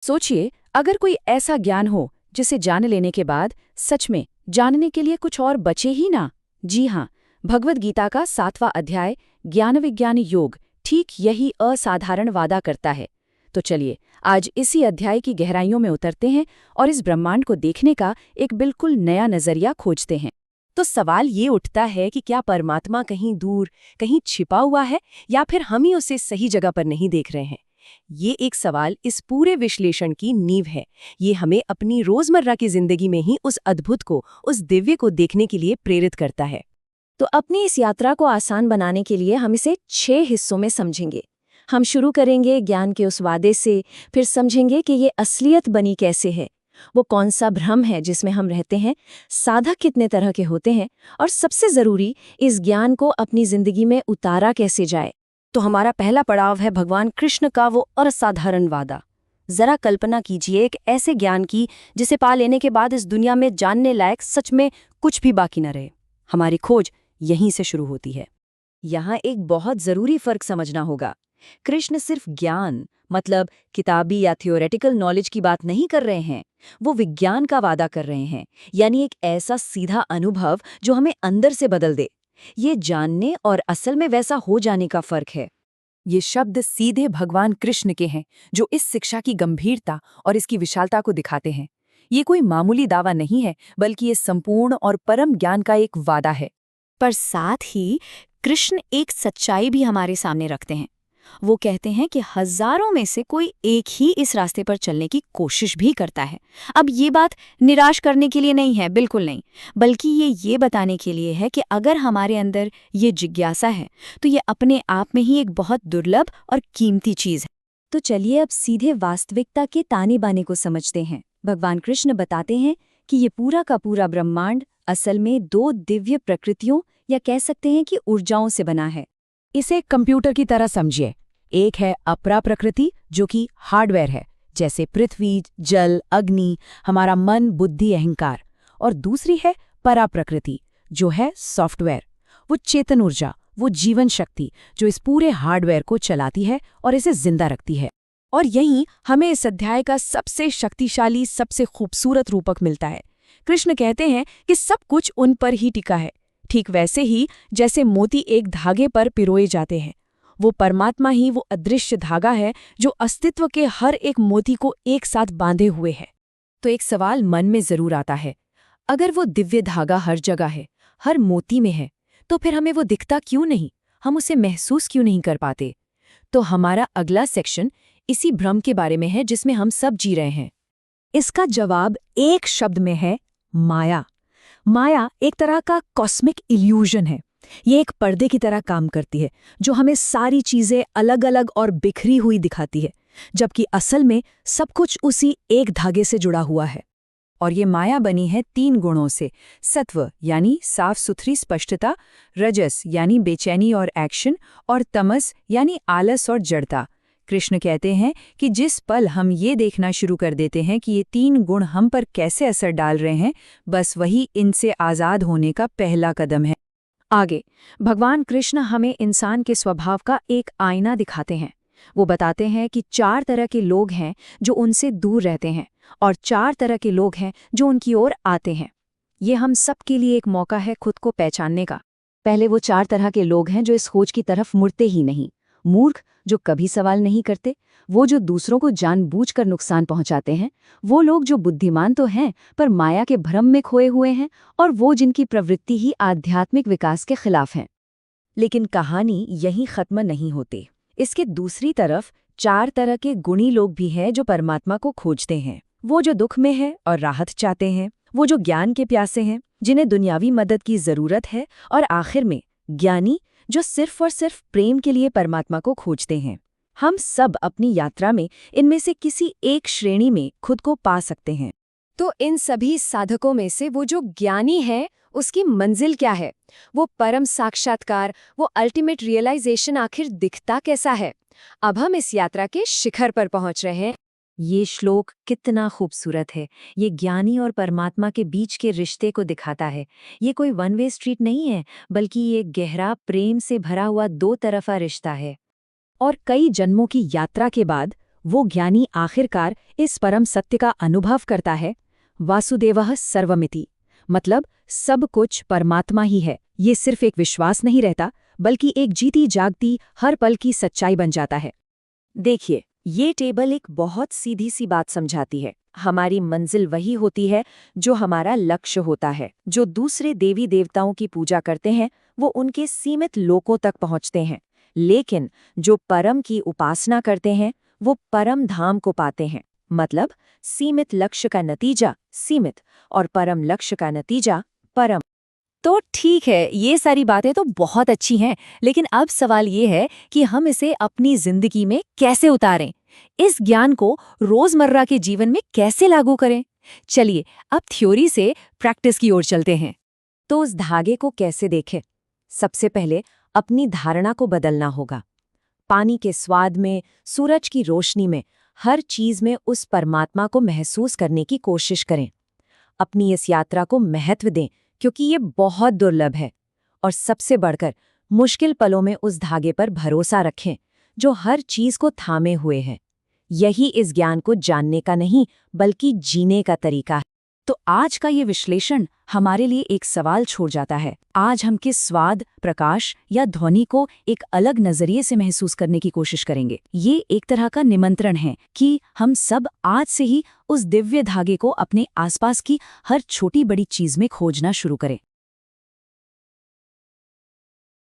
सोचिए, अगर कोई ऐसा ज्ञान हो जिसे जान लेने के बाद सच में जानने के लिए कुछ और बचे ही ना। जी हाँ, भगवद गीता का 7वां अध्याय ज्ञान विज्ञान योग ठीक यही असाधारण वादा करता है। तो चलिए आज इसी अध्याय की गहराइयों में उतरते हैं और इस ब्रह्मांड को देखने का एक बिल्कुल नया नजरिया खोजते हैं। तो सवाल ये उठता है कि क्या परमात्मा कहीं दूर, कहीं छिपा हुआ है, या फिर हम ही उसे सही जगह पर नहीं देख रहे हैं। ये एक सवाल इस पूरे विश्लेषण की नींव है। ये हमें अपनी रोजमर्रा की जिंदगी में ही उस अद्भुत को, उस दिव्य को देखने के लिए प्रेरित करता है। तो अपनी इस यात्रा को आसान बनाने के लिए हम इसे 6 हिस्सों में समझेंगे। हम शुरू करेंगे ज्ञान के उस वादे से, फिर समझेंगे कि ये असलियत बनी कैसे है, वो कौन सा भ्रम है जिसमें हम रहते हैं, साधक कितने तरह के होते हैं, और सबसे जरूरी, इस ज्ञान को अपनी जिंदगी में उतारा कैसे जाए। तो हमारा पहला पड़ाव है भगवान कृष्ण का वो असाधारण वादा। जरा कल्पना कीजिए एक ऐसे ज्ञान की जिसे पा लेने के बाद इस दुनिया में जानने लायक सच में कुछ भी बाकी न रहे। हमारी खोज यहीं से शुरू होती है। यहाँ एक बहुत जरूरी फर्क समझना होगा। कृष्ण सिर्फ ज्ञान, मतलब किताबी या थियोरेटिकल नॉलेज की बात नहीं कर रहे हैं। वो विज्ञान का वादा कर रहे हैं, यानी एक ऐसा सीधा अनुभव जो हमें अंदर से बदल दे। ये जानने और असल में वैसा हो जाने का फर्क है। ये शब्द सीधे भगवान कृष्ण के हैं, जो इस शिक्षा की गंभीरता और इसकी विशालता को दिखाते हैं। ये कोई मामूली दावा नहीं है, बल्कि ये संपूर्ण और परम ज्ञान का एक वादा है। पर साथ ही कृष्ण एक सच्चाई भी हमारे सामने रखते हैं। वो कहते हैं कि हजारों में से कोई एक ही इस रास्ते पर चलने की कोशिश भी करता है। अब ये बात निराश करने के लिए नहीं है, बिल्कुल नहीं, बल्कि ये बताने के लिए है कि अगर हमारे अंदर ये जिज्ञासा है तो ये अपने आप में ही एक बहुत दुर्लभ और कीमती चीज है। तो चलिए अब सीधे वास्तविकता के ताने बाने को समझते हैं। भगवान कृष्ण बताते हैं कि ये पूरा का पूरा ब्रह्मांड असल में 2 दिव्य प्रकृतियों, या कह सकते हैं कि ऊर्जाओं से बना है। इसे एक कंप्यूटर की तरह समझिए। एक है अपरा प्रकृति, जो कि हार्डवेयर है, जैसे पृथ्वी, जल, अग्नि, हमारा मन, बुद्धि, अहंकार। और दूसरी है परा प्रकृति, जो है सॉफ्टवेयर, वो चेतन ऊर्जा, वो जीवन शक्ति, जो इस पूरे हार्डवेयर को चलाती है और इसे जिंदा रखती है। और यहीं हमें इस अध्याय का सबसे शक्तिशाली, सबसे खूबसूरत रूपक मिलता है। कृष्ण कहते हैं कि सब कुछ उन पर ही टिका है, ठीक वैसे ही जैसे मोती एक धागे पर पिरोए जाते हैं। वो परमात्मा ही वो अदृश्य धागा है जो अस्तित्व के हर एक मोती को एक साथ बांधे हुए है। तो एक सवाल मन में जरूर आता है, अगर वो दिव्य धागा हर जगह है, हर मोती में है, तो फिर हमें वो दिखता क्यों नहीं, हम उसे महसूस क्यों नहीं कर पाते? तो हमारा अगला सेक्शन इसी भ्रम के बारे में है जिसमें हम सब जी रहे हैं। इसका जवाब एक शब्द में है, माया। माया एक तरह का कॉस्मिक इल्यूजन है। ये एक पर्दे की तरह काम करती है, जो हमें सारी चीजें अलग अलग और बिखरी हुई दिखाती है, जबकि असल में सब कुछ उसी एक धागे से जुड़ा हुआ है। और ये माया बनी है 3 गुणों से, सत्व यानी साफ सुथरी स्पष्टता, रजस यानी बेचैनी और एक्शन, और तमस यानी आलस और जड़ता। कृष्ण कहते हैं कि जिस पल हम ये देखना शुरू कर देते हैं कि ये 3 गुण हम पर कैसे असर डाल रहे हैं, बस वही इनसे आज़ाद होने का पहला कदम है। आगे भगवान कृष्ण हमें इंसान के स्वभाव का एक आईना दिखाते हैं। वो बताते हैं कि 4 तरह के लोग हैं जो उनसे दूर रहते हैं, और 4 तरह के लोग हैं जो उनकी ओर आते हैं। ये हम सब के लिए एक मौका है खुद को पहचानने का। पहले वो 4 तरह के लोग हैं जो इस खोज की तरफ मुड़ते ही नहीं। मूर्ख, जो कभी सवाल नहीं करते, वो जो दूसरों को जानबूझकर नुकसान पहुंचाते हैं, वो लोग जो बुद्धिमान तो हैं पर माया के भ्रम में खोए हुए हैं, और वो जिनकी प्रवृत्ति ही आध्यात्मिक विकास के खिलाफ है। लेकिन कहानी यहीं खत्म नहीं होती। इसके दूसरी तरफ 4 तरह के गुणी लोग भी हैं जो परमात्मा को खोजते हैं। वो जो दुख में है और राहत चाहते हैं, वो जो ज्ञान के प्यासे हैं, जिन्हें दुनियावी मदद की जरूरत है, और आखिर में ज्ञानी, जो सिर्फ और सिर्फ प्रेम के लिए परमात्मा को खोजते हैं। हम सब अपनी यात्रा में इनमें से किसी एक श्रेणी में खुद को पा सकते हैं। तो इन सभी साधकों में से वो जो ज्ञानी है, उसकी मंजिल क्या है? वो परम साक्षात्कार, वो अल्टीमेट रियलाइजेशन आखिर दिखता कैसा है? अब हम इस यात्रा के शिखर पर पहुंच रहे हैं। ये श्लोक कितना खूबसूरत है। ये ज्ञानी और परमात्मा के बीच के रिश्ते को दिखाता है। ये कोई वन वे स्ट्रीट नहीं है, बल्कि ये गहरा प्रेम से भरा हुआ 2 तरफा रिश्ता है। और कई जन्मों की यात्रा के बाद वो ज्ञानी आखिरकार इस परम सत्य का अनुभव करता है, वासुदेवः सर्वमिति, मतलब सब कुछ परमात्मा ही है। ये सिर्फ एक विश्वास नहीं रहता, बल्कि एक जीती जागती हर पल की सच्चाई बन जाता है। देखिए, ये टेबल एक बहुत सीधी सी बात समझाती है। हमारी मंजिल वही होती है जो हमारा लक्ष्य होता है। जो दूसरे देवी देवताओं की पूजा करते हैं वो उनके सीमित लोकों तक पहुंचते हैं, लेकिन जो परम की उपासना करते हैं वो परम धाम को पाते हैं। मतलब सीमित लक्ष्य का नतीजा सीमित और परम लक्ष्य का नतीजा परम। तो ठीक है, ये सारी बातें तो बहुत अच्छी हैं, लेकिन अब सवाल ये है कि हम इसे अपनी जिंदगी में कैसे उतारें, इस ज्ञान को रोजमर्रा के जीवन में कैसे लागू करें। चलिए अब थ्योरी से प्रैक्टिस की ओर चलते हैं। तो उस धागे को कैसे देखें? सबसे पहले अपनी धारणा को बदलना होगा। पानी के स्वाद में, सूरज की रोशनी में, हर चीज में उस परमात्मा को महसूस करने की कोशिश करें। अपनी इस यात्रा को महत्व दें, क्योंकि ये बहुत दुर्लभ है। और सबसे बढ़कर मुश्किल पलों में उस धागे पर भरोसा रखें जो हर चीज को थामे हुए है। यही इस ज्ञान को जानने का नहीं, बल्कि जीने का तरीका है। तो आज का ये विश्लेषण हमारे लिए एक सवाल छोड़ जाता है। आज हम किस स्वाद, प्रकाश या ध्वनि को एक अलग नजरिए से महसूस करने की कोशिश करेंगे। ये एक तरह का निमंत्रण है कि हम सब आज से ही उस दिव्य धागे को अपने आसपास की हर छोटी बड़ी चीज में खोजना शुरू करें।